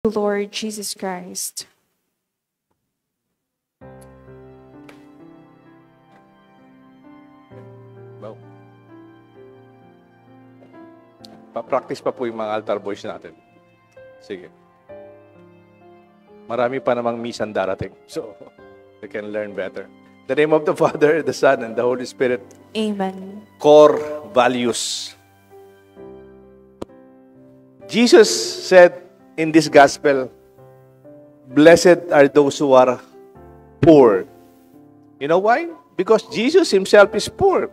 Lord Jesus Christ. Wow. Pa-practice pa po yung mga altar boys natin. Sige. Marami pa namang misan darating. So, they can learn better. In the name of the Father, the Son, and the Holy Spirit. Amen. Core values. Jesus said in this gospel, "Blessed are those who are poor." You know why? Because Jesus himself is poor.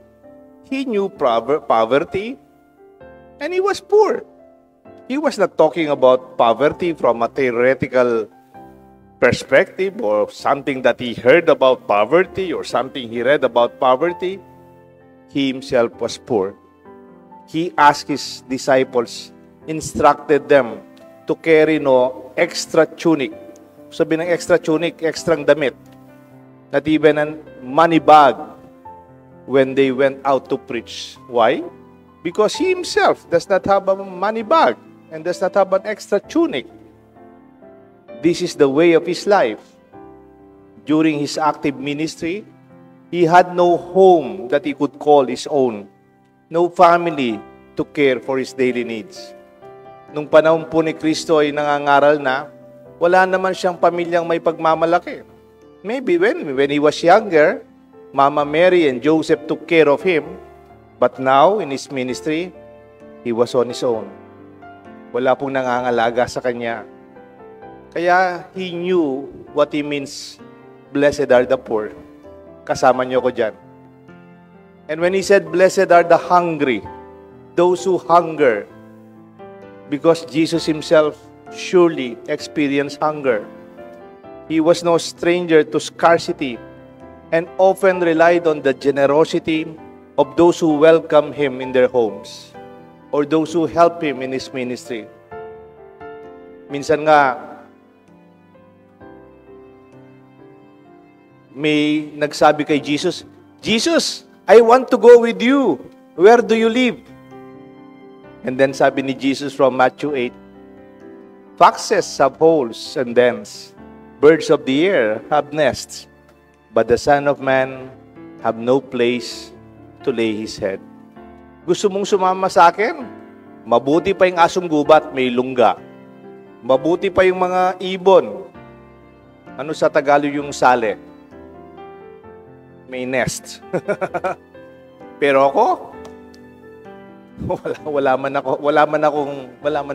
He knew poverty, and he was poor. He was not talking about poverty from a theoretical perspective or something that he heard about poverty or something he read about poverty. He himself was poor. He asked his disciples, instructed them to carry extra tunic. Sabi ng extra tunic, extrang damit. Not even a money bag when they went out to preach. Why? Because he himself does not have a money bag and does not have an extra tunic. This is the way of his life. During his active ministry, he had no home that he could call his own. No family to care for his daily needs. Nung panahon po ni Kristo ay nangangaral na, wala naman siyang pamilyang may pagmamalaki. Maybe when he was younger, Mama Mary and Joseph took care of him. But now, in his ministry, he was on his own. Wala pong nangangalaga sa kanya. Kaya he knew what he means, blessed are the poor. Kasama niyo ko dyan. And when he said, blessed are the hungry, those who hunger, because Jesus himself surely experienced hunger. He was no stranger to scarcity and often relied on the generosity of those who welcome him in their homes or those who help him in his ministry. Minsan nga, may nagsabi kay Jesus, Jesus, I want to go with you. Where do you live? And then sabi ni Jesus from Matthew 8, foxes have holes and dens, birds of the air have nests, but the Son of Man have no place to lay his head. Gusto mong sumama sa akin? Mabuti pa yung asong gubat, may lungga. Mabuti pa yung mga ibon. Ano sa Tagalog yung sale? May nest. Pero ako, wala man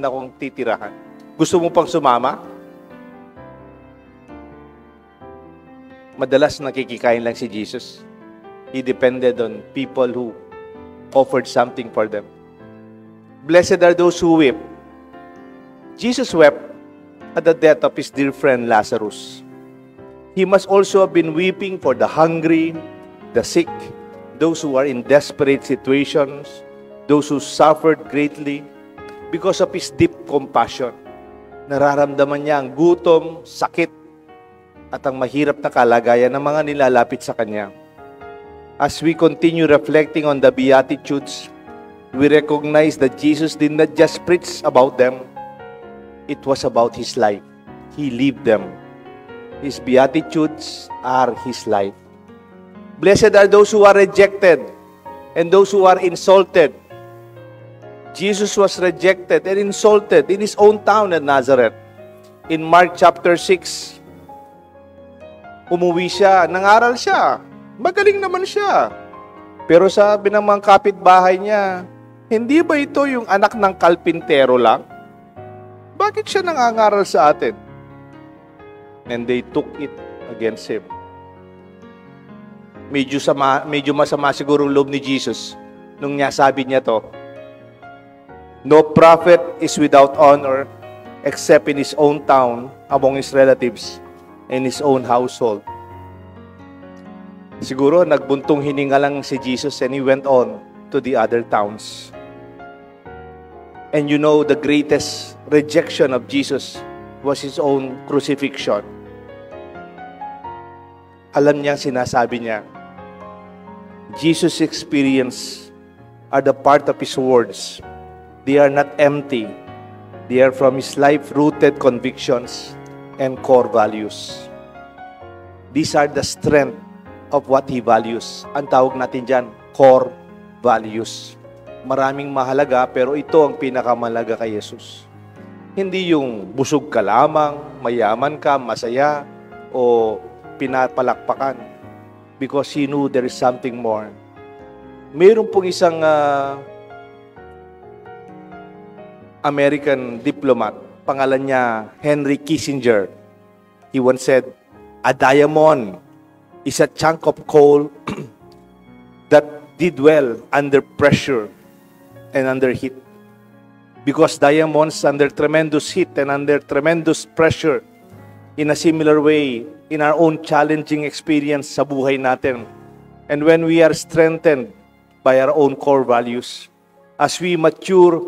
akong titirahan. Gusto mo pang sumama? Madalas nakikikain lang si Jesus. He depended on people who offered something for them. Blessed are those who weep. Jesus wept at the death of his dear friend Lazarus. He must also have been weeping for the hungry, the sick, those who are in desperate situations, those who suffered greatly because of his deep compassion. Nararamdaman niya ang gutom, sakit, at ang mahirap na kalagayan ng mga nilalapit sa kanya. As we continue reflecting on the Beatitudes, we recognize that Jesus did not just preach about them. It was about his life. He lived them. His Beatitudes are his life. Blessed are those who are rejected and those who are insulted. Jesus was rejected and insulted in his own town at Nazareth. In Mark chapter 6, umuwi siya, nangaral siya. Magaling naman siya. Pero sabi ng mga kapitbahay niya, hindi ba ito yung anak ng kalpintero lang? Bakit siya nangangaral sa atin? And they took it against him. Medyo masama siguro ang loob ni Jesus nung sabi niya to. No prophet is without honor except in his own town, among his relatives, and his own household. Siguro nagbuntong hininga lang si Jesus and he went on to the other towns. And you know, the greatest rejection of Jesus was his own crucifixion. Alam niya, sinasabi niya, Jesus' experience are the part of his words. They are not empty. They are from his life-rooted convictions and core values. These are the strength of what he values. Ang tawag natin dyan, core values. Maraming mahalaga, pero ito ang pinakamahalaga kay Jesus. Hindi yung busog ka lamang, mayaman ka, masaya, o pinapalakpakan. Because he knew there is something more. Mayroon pong isang American diplomat, pangalan niya Henry Kissinger. He once said, "A diamond is a chunk of coal that did well under pressure and under heat." Because diamonds under tremendous heat and under tremendous pressure, in a similar way, in our own challenging experience sa buhay natin, and when we are strengthened by our own core values, as we mature,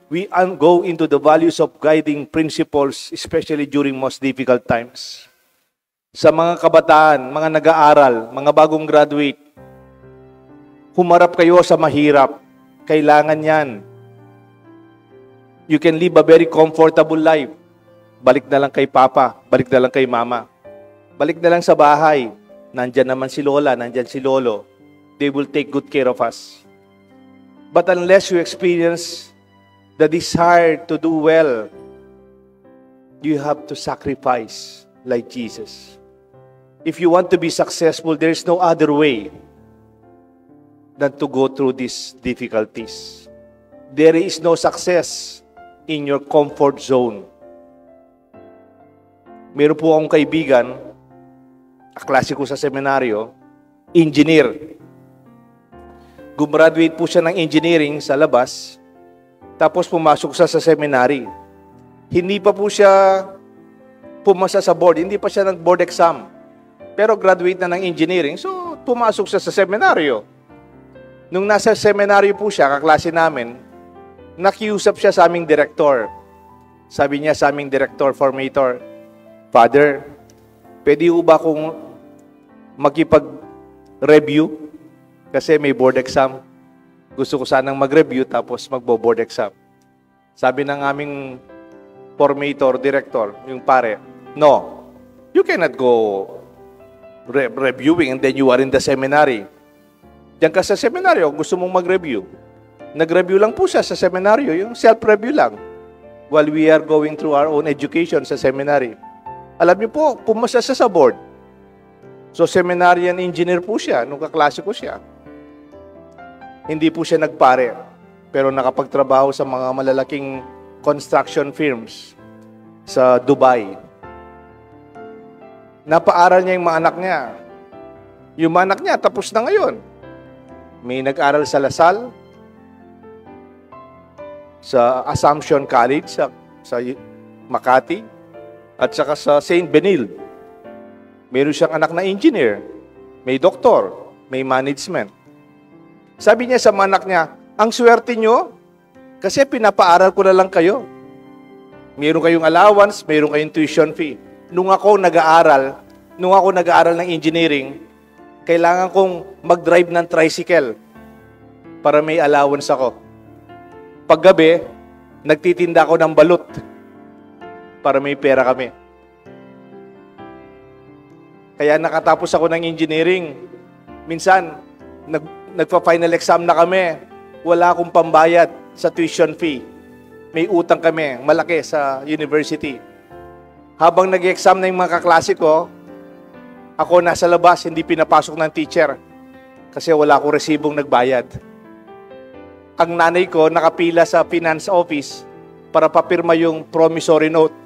we go into the values of guiding principles, especially during most difficult times. Sa mga kabataan, mga nag-aaral, mga bagong graduate, humarap kayo sa mahirap. Kailangan yan. You can live a very comfortable life. Balik na lang kay Papa, balik na lang kay Mama. Balik na lang sa bahay. Nandyan naman si Lola, nandyan si Lolo. They will take good care of us. But unless you experience the desire to do well, you have to sacrifice like Jesus. If you want to be successful, there is no other way than to go through these difficulties. There is no success in your comfort zone. Meron po akong kaibigan, kaklase ko sa seminaryo, engineer. Gumraduate po siya ng engineering sa labas, tapos pumasok siya sa seminary. Hindi pa po siya pumasa sa board, hindi pa siya nag-board exam. Pero graduate na ng engineering, so pumasok siya sa seminaryo. Nung nasa seminaryo po siya, kaklase namin, nakiusap siya sa aming director. Sabi niya sa aming director, formator, "Father, pwede ho ba kung makipag-review? Kasi may board exam. Gusto ko sanang mag-review tapos magbo-board exam." Sabi ng aming formator, director, yung pare, "No, you cannot go reviewing and then you are in the seminary. Diyan ka sa seminaryo, gusto mong mag-review." Nag-review lang po siya sa seminaryo, yung self-review lang, while we are going through our own education sa seminary. Alam niyo po, pumasa siya sa board. So, seminarian engineer po siya, nung kaklase ko siya. Hindi po siya nagpare, pero nakapagtrabaho sa mga malalaking construction firms sa Dubai. Napaaral niya yung mga anak niya. Yung mga anak niya, tapos na ngayon. May nag-aral sa Lasal, sa Assumption College, sa Makati, at saka sa St. Benil. Meron siyang anak na engineer, may doktor, may management. Sabi niya sa mga anak niya, "Ang swerte nyo, kasi pinapaaral ko na lang kayo. Meron kayong allowance, meron kayong tuition fee. Nung ako nag-aaral ng engineering, kailangan kong mag-drive ng tricycle para may allowance ako. Paggabi, nagtitinda ako ng balut para may pera kami. Kaya nakatapos ako ng engineering. Minsan, nagpa-final exam na kami. Wala akong pambayad sa tuition fee. May utang kami, malaki sa university. Habang nag-exam na yung mga kaklase ko, ako nasa labas, hindi pinapasok ng teacher kasi wala akong resibong nagbayad. Ang nanay ko nakapila sa finance office para papirma yung promissory note.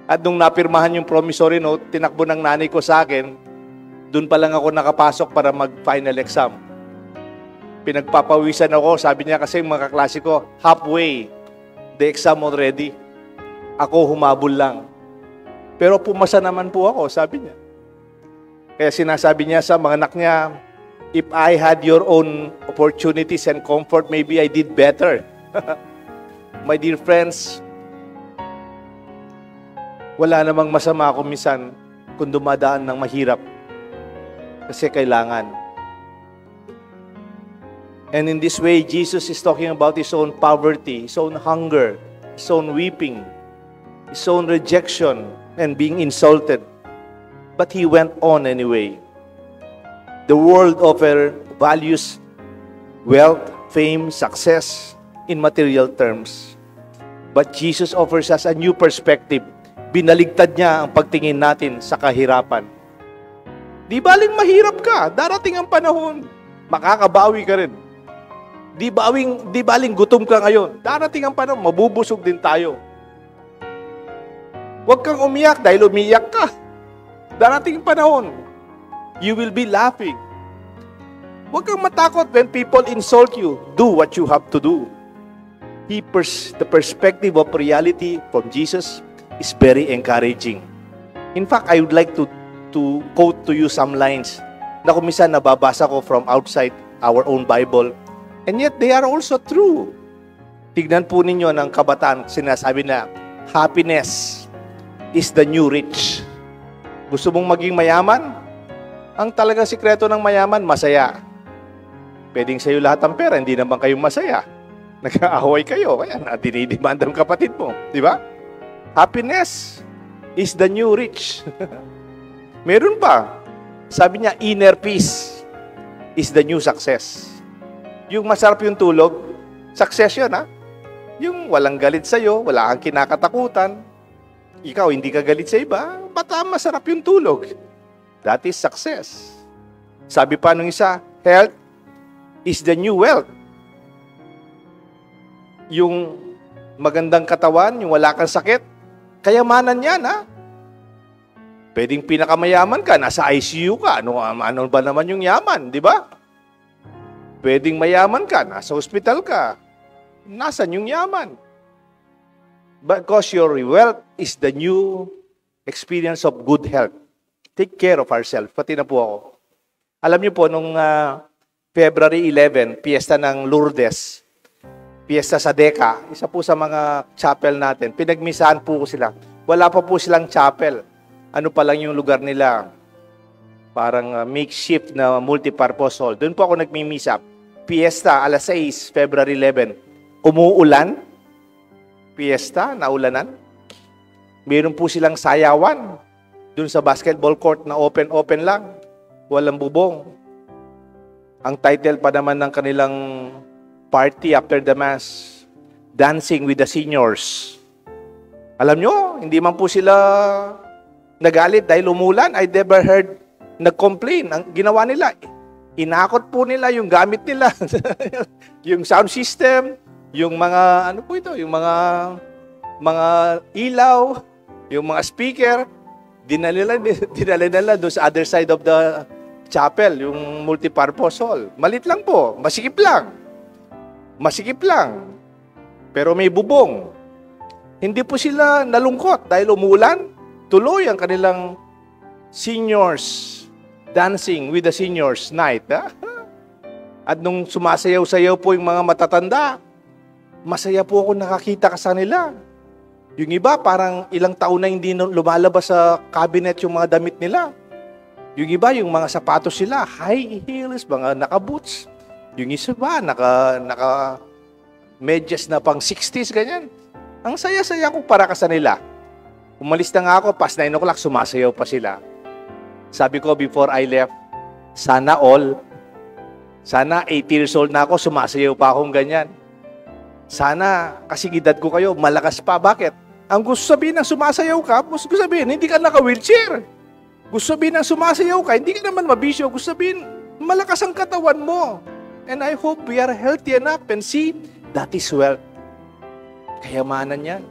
At nung napirmahan yung promissory note, tinakbo ng nanay ko sa akin, dun pa lang ako nakapasok para mag-final exam. Pinagpapawisan ako, sabi niya kasi mga kaklase ko, halfway, the exam already. Ako humabol lang. Pero pumasa naman po ako, sabi niya. Kaya sinasabi niya sa mga anak niya, "If I had your own opportunities and comfort, maybe I did better." My dear friends, wala namang masama kung minsan kung dumadaan ng mahirap. Kasi kailangan. And in this way, Jesus is talking about His own poverty, His own hunger, his own weeping, his own rejection, and being insulted. But he went on anyway. The world values wealth, fame, success in material terms. But Jesus offers us a new perspective. Binaligtad niya ang pagtingin natin sa kahirapan. Di baling mahirap ka, darating ang panahon, makakabawi ka rin. Di baling gutom ka ngayon, darating ang panahon, mabubusog din tayo. Huwag kang umiyak dahil umiyak ka. Darating ang panahon, you will be laughing. Huwag kang matakot when people insult you. Do what you have to do. The perspective of reality from Jesus is very encouraging. In fact, I would like to quote to you some lines na kung minsan nababasa ko from outside our own Bible. And yet, they are also true. Tignan po ninyo ng kabataan, sinasabi na, happiness is the new rich. Gusto mong maging mayaman? Ang talagang sikreto ng mayaman, masaya. Pwedeng sa'yo lahat ang pera, hindi naman kayo masaya. Nag-aaway kayo, kaya dinidemand ang kapatid mo. Di ba? Happiness is the new rich. Meron pa. Sabi niya, inner peace is the new success. Yung masarap yung tulog, success yun, ha? Yung walang galit sa'yo, wala kang kinakatakutan, ikaw hindi ka galit sa iba, bata masarap yung tulog. That is success. Sabi pa nung isa, health is the new wealth. Yung magandang katawan, yung wala kang sakit, kayamanan yan, ha? Pwedeng pinakamayaman ka, nasa ICU ka, ano ba naman yung yaman, di ba? Pwedeng mayaman ka, nasa hospital ka, nasan yung yaman? Because your wealth is the new experience of good health. Take care of ourselves, pati na po ako. Alam niyo po, nung February 11, piyesta ng Lourdes, piyesta sa Deca, isa po sa mga chapel natin, pinagmisahan po ko sila. Wala pa po silang chapel. Ano pa lang yung lugar nila? Parang makeshift na multipurpose hall. Doon po ako nagmimisa. Piyesta, alas 6, February 11. Umuulan. Piyesta, naulanan. Meron po silang sayawan. Doon sa basketball court na open lang. Walang bubong. Ang title pa naman ng kanilang party after the mass, Dancing with the Seniors. Alam nyo, hindi man po sila nagalit dahil umulan. I never heard nag-complain. Ang ginawa nila, inakot po nila yung gamit nila. Yung sound system, yung mga, ano po ito, yung mga ilaw, yung mga speaker, dinala nila doon sa other side of the chapel, yung multipurpose hall. Malit lang po, masikip lang. Masikip lang. Pero may bubong. Hindi po sila nalungkot dahil umulan. Tuloy ang kanilang seniors, dancing with the seniors night. Ha? At nung sumasayaw-sayaw po yung mga matatanda, masaya po ako nakakita ka sa nila. Yung iba, parang ilang taon na hindi lumalabas sa cabinet yung mga damit nila. Yung iba, yung mga sapatos sila, high heels, mga naka-boots. Yung isa ba, naka-medyas na pang 60s, ganyan. Ang saya-saya ko para ka sa nila. Umalis na nga ako, past 9 o'clock, sumasayaw pa sila. Sabi ko before I left, sana 8 years old na ako, sumasayaw pa akong ganyan. Sana, kasi edad ko kayo, malakas pa. Bakit? Ang gusto sabihin ng sumasayaw ka, gusto sabihin, hindi ka naka-wheelchair. Gusto sabihin ng sumasayaw ka, hindi ka naman mabisyo. Gusto sabihin, malakas ang katawan mo. And I hope we are healthy enough and see, that is wealth. Kayamanan yan.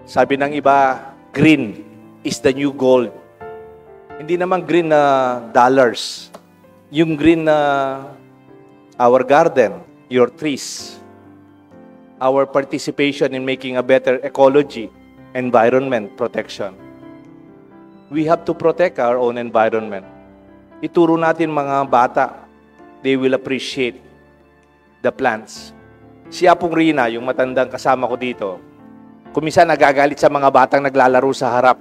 Sabi ng iba, green is the new gold. Hindi naman green na dollars. Yung green na our garden, your trees, our participation in making a better ecology, environment protection. We have to protect our own environment. Ituro natin mga bata, they will appreciate the plants. Si Apong Rina, yung matandang kasama ko dito, kuminsan nagagalit sa mga batang naglalaro sa harap.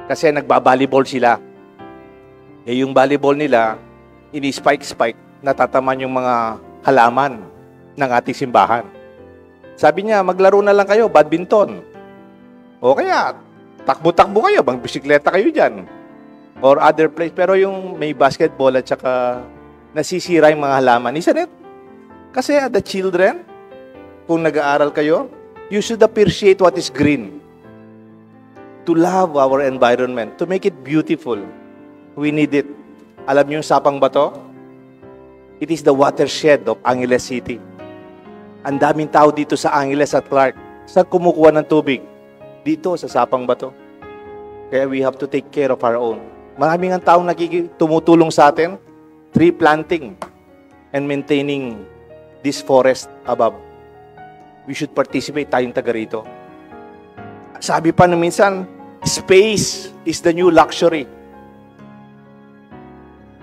Kasi nagbabalibol sila. Yung volleyball nila, ini-spike-spike, natataman yung mga halaman. ng ating simbahan. Sabi niya, maglaro na lang kayo, badminton. O kaya, takbo-takbo kayo, bisikleta kayo dyan. Or other place. Pero yung may basketball at saka nasisira yung mga halaman. Isn't it? Kasi the children, kung nag-aaral kayo, you should appreciate what is green. To love our environment, to make it beautiful. We need it. Alam niyo yung Sapang Bato? It is the watershed of Angeles City. Ang daming tao dito sa Angeles at Clark. Saan kumukuha ng tubig? Dito sa Sapang Bato. Kaya we have to take care of our own. Maraming ang taong tumutulong sa atin, tree planting and maintaining this forest above. We should participate, tayong taga rito. Sabi pa nung minsan, space is the new luxury.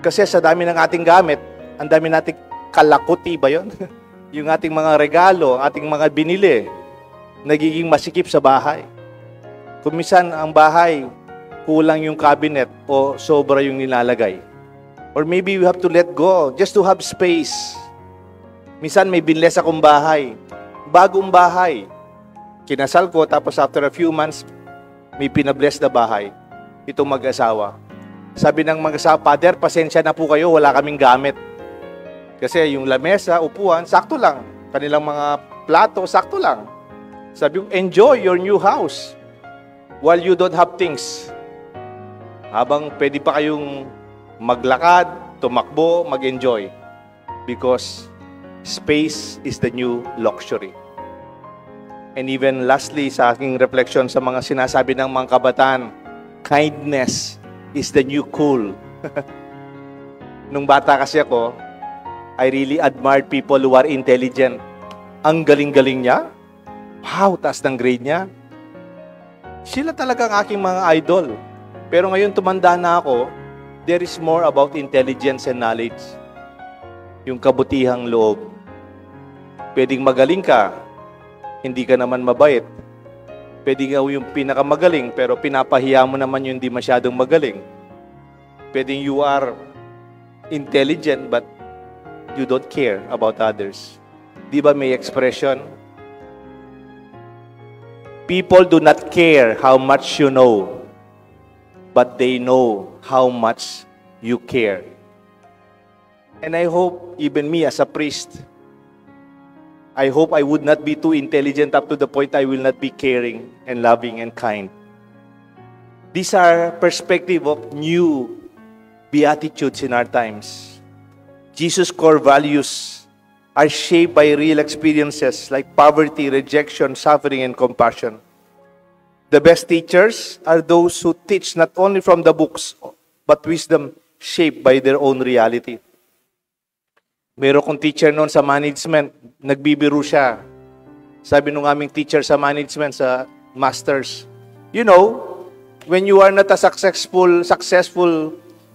Kasi sa dami ng ating gamit, ang dami nating kalakuti ba yun? Yung ating mga regalo, ating mga binili, nagiging masikip sa bahay. Kung minsan ang bahay, kulang yung cabinet o sobra yung nilalagay. Or maybe we have to let go just to have space. Minsan may binles akong bahay, bagong bahay. Kinasal ko, tapos after a few months, may pinabless na bahay. Itong mag-asawa. Sabi ng mag-asawa, Father, pasensya na po kayo, wala kaming gamit. Kasi yung lamesa, upuan, sakto lang. Kanilang mga plato, sakto lang. Sabi ko, enjoy your new house while you don't have things. Habang pwede pa kayong maglakad, tumakbo, mag-enjoy. Because space is the new luxury. And even lastly, sa aking reflection sa mga sinasabi ng mga kabataan, kindness is the new cool. Nung bata kasi ako, I really admired people who are intelligent. Ang galing-galing niya. Wow, taas ng grade niya. Sila talaga ang aking mga idol. Pero ngayon tumanda na ako, there is more about intelligence and knowledge. Yung kabutihang loob. Pwedeng magaling ka, hindi ka naman mabait. Pwedeng yung pinakamagaling, pero pinapahiya mo naman yung hindi masyadong magaling. Pwedeng you are intelligent, but you don't care about others. Di ba may expression? People do not care how much you know, but they know how much you care. And I hope, even me as a priest, I hope I would not be too intelligent up to the point I will not be caring and loving and kind. These are perspective of new beatitudes in our times. Jesus' core values are shaped by real experiences like poverty, rejection, suffering, and compassion. The best teachers are those who teach not only from the books, but wisdom shaped by their own reality. Meron kong teacher noon sa management, nagbibiro siya. Sabi nung aming teacher sa management, sa masters, you know, when you are not a successful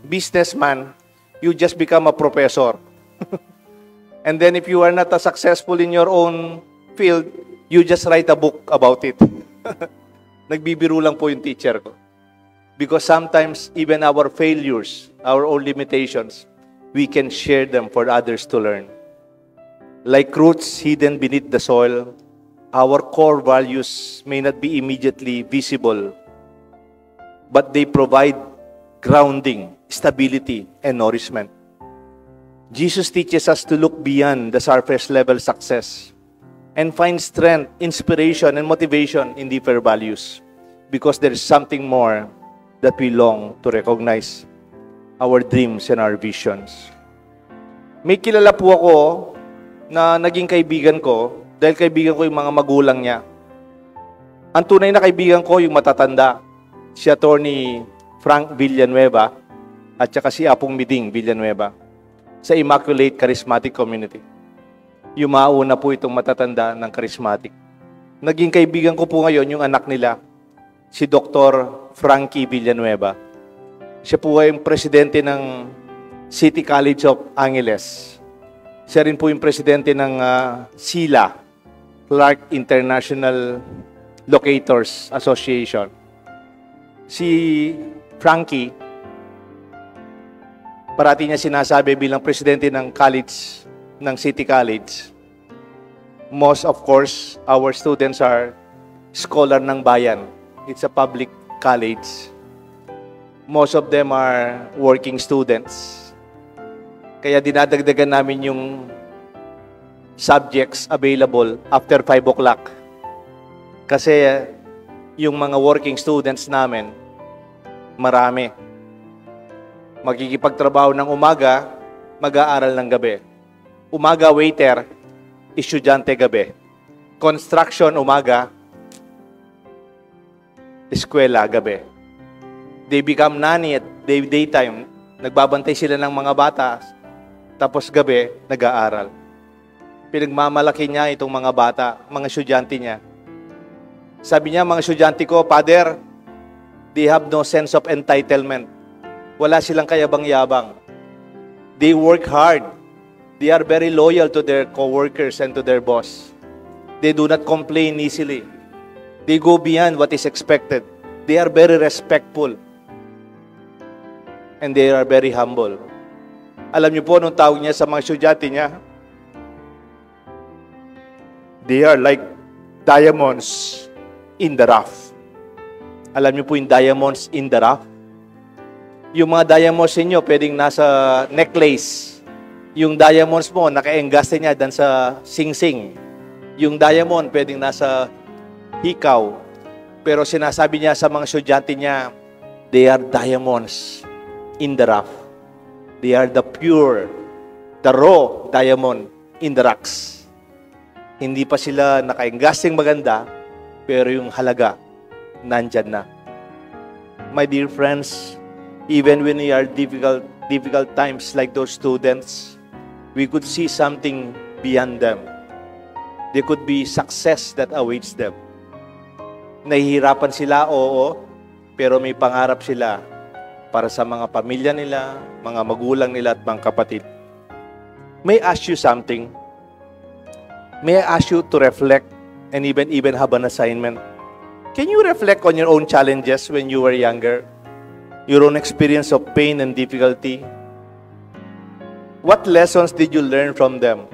businessman, you just become a professor. And then if you are not a successful in your own field, you just write a book about it. Nagbibiro lang po yung teacher ko. Because sometimes, even our failures, our own limitations, we can share them for others to learn. Like roots hidden beneath the soil, our core values may not be immediately visible, but they provide grounding, stability, and nourishment. Jesus teaches us to look beyond the surface level success and find strength, inspiration, and motivation in deeper values, because there is something more that we long to recognize, our dreams and our visions. May kilala po ako na naging kaibigan ko dahil kaibigan ko yung mga magulang niya. Ang tunay na kaibigan ko yung matatanda, si Attorney Frank Villanueva at saka si Apong Miding Villanueva sa Immaculate Charismatic Community. Yung mauna po itong matatanda ng charismatic. Naging kaibigan ko po ngayon yung anak nila, si Dr. Frankie Villanueva. Siya po ay yung presidente ng City College of Angeles. Siya rin po yung presidente ng SILA, Clark International Locators Association. Si Frankie, parati niya sinasabi bilang presidente ng college, ng City College, Most, of course, our students are scholar ng bayan. It's a public college. Most of them are working students. Kaya dinadagdagan namin yung subjects available after 5 o'clock. Kasi yung mga working students namin, marami. Magkikipagtrabaho ng umaga, mag-aaral ng gabi. Umaga, waiter, estudyante gabi. Construction, umaga, eskwela, gabi. They become nanny at daytime. Nagbabantay sila ng mga bata. Tapos gabi, nag-aaral. Pinagmamalaki niya itong mga bata, mga estudyante niya. Sabi niya, mga estudyante ko, Father, they have no sense of entitlement. Wala silang kayabang-yabang. They work hard. They are very loyal to their co-workers and to their boss. They do not complain easily. They go beyond what is expected. They are very respectful. And they are very humble. Alam niyo po, nung tawag niya sa mga estudyante niya, they are like diamonds in the rough. Alam niyo po yung diamonds in the rough? Yung mga diamonds niyo pwedeng nasa necklace. Yung diamonds mo, naka-engaste niya dan sa sing-sing. Yung diamond, pwedeng nasa hikaw. Pero sinasabi niya sa mga estudyante niya, they are diamonds in the rough. They are the pure, the raw diamond in the rocks. Hindi pa sila naka-engasting maganda, pero yung halaga, nandyan na. My dear friends, even when we are difficult times like those students, we could see something beyond them. There could be success that awaits them. Nahihirapan sila, oo, pero may pangarap sila para sa mga pamilya nila, mga magulang nila at mga kapatid. May I ask you something? May I ask you to reflect and even have an assignment? Can you reflect on your own challenges when you were younger? Your own experience of pain and difficulty? What lessons did you learn from them?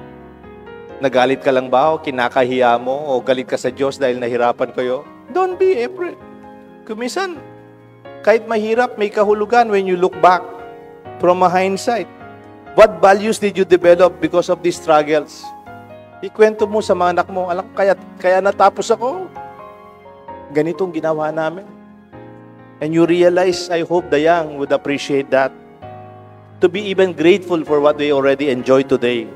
Nagalit ka lang ba o kinakahiya mo o galit ka sa Diyos dahil nahirapan kayo? Don't be afraid. Kumisan, kahit mahirap, may kahulugan when you look back from a hindsight. What values did you develop because of these struggles? Ikwento mo sa mga anak mo, alam, kaya natapos ako. Ganitong ginawa namin. And you realize, I hope the young would appreciate that. To be even grateful for what they already enjoy today.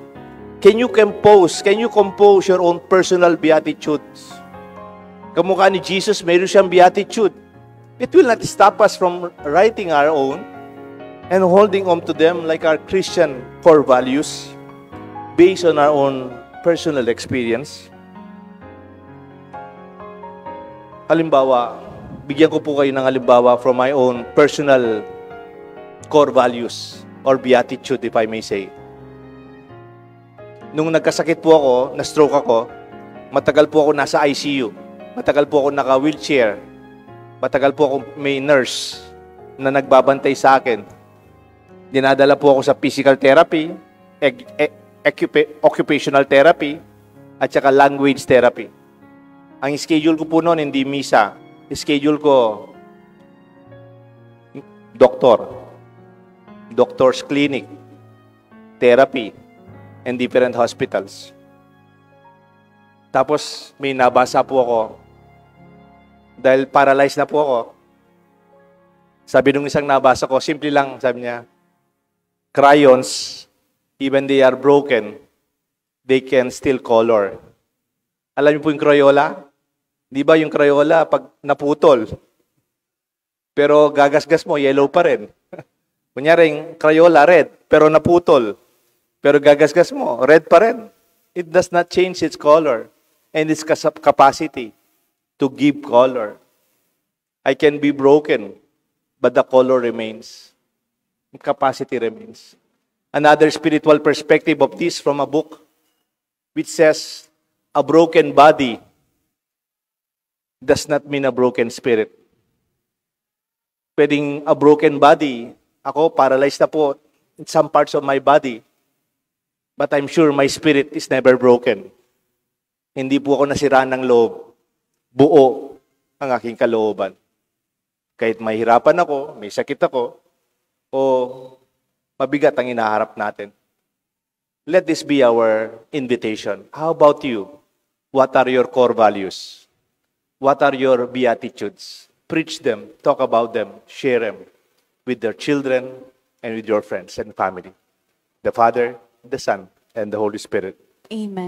Can you compose your own personal beatitudes? Kamukha ni Jesus, mayroon siyang beatitude. It will not stop us from writing our own and holding on to them like our Christian core values based on our own personal experience. Halimbawa, bigyan ko po kayo ng halimbawa from my own personal core values or beatitude, if I may say. Nung nagkasakit po ako, na-stroke ako, matagal po ako nasa ICU. Matagal po ako naka-wheelchair. Matagal po ako may nurse na nagbabantay sa akin. Dinadala po ako sa physical therapy, occupational therapy, at saka language therapy. Ang schedule ko po noon, hindi misa. Schedule ko, doctor's clinic, therapy, and different hospitals. Tapos, may nabasa po ako. Dahil paralyzed na po ako. Sabi nung isang nabasa ko, simple lang, sabi niya, crayons, even they are broken, they can still color. Alam niyo po yung Crayola? Di ba yung Crayola, pag naputol, pero gagasgas mo, yellow pa rin. Kunyari, yung Crayola, red, pero naputol. Pero gagasgas mo, red pa rin. It does not change its color and its capacity to give color. I can be broken, but the color remains. Capacity remains. Another spiritual perspective of this from a book which says, a broken body does not mean a broken spirit. Pwedeng a broken body, ako paralyzed na po in some parts of my body, but I'm sure my spirit is never broken. Hindi po ako nasiraan ng loob. Buo ang aking kalooban. Kahit mahirapan ako, may sakit ako, o mabigat ang inaharap natin. Let this be our invitation. How about you? What are your core values? What are your beatitudes? Preach them, talk about them, share them with your children and with your friends and family. The Father, the Son, and the Holy Spirit. Amen.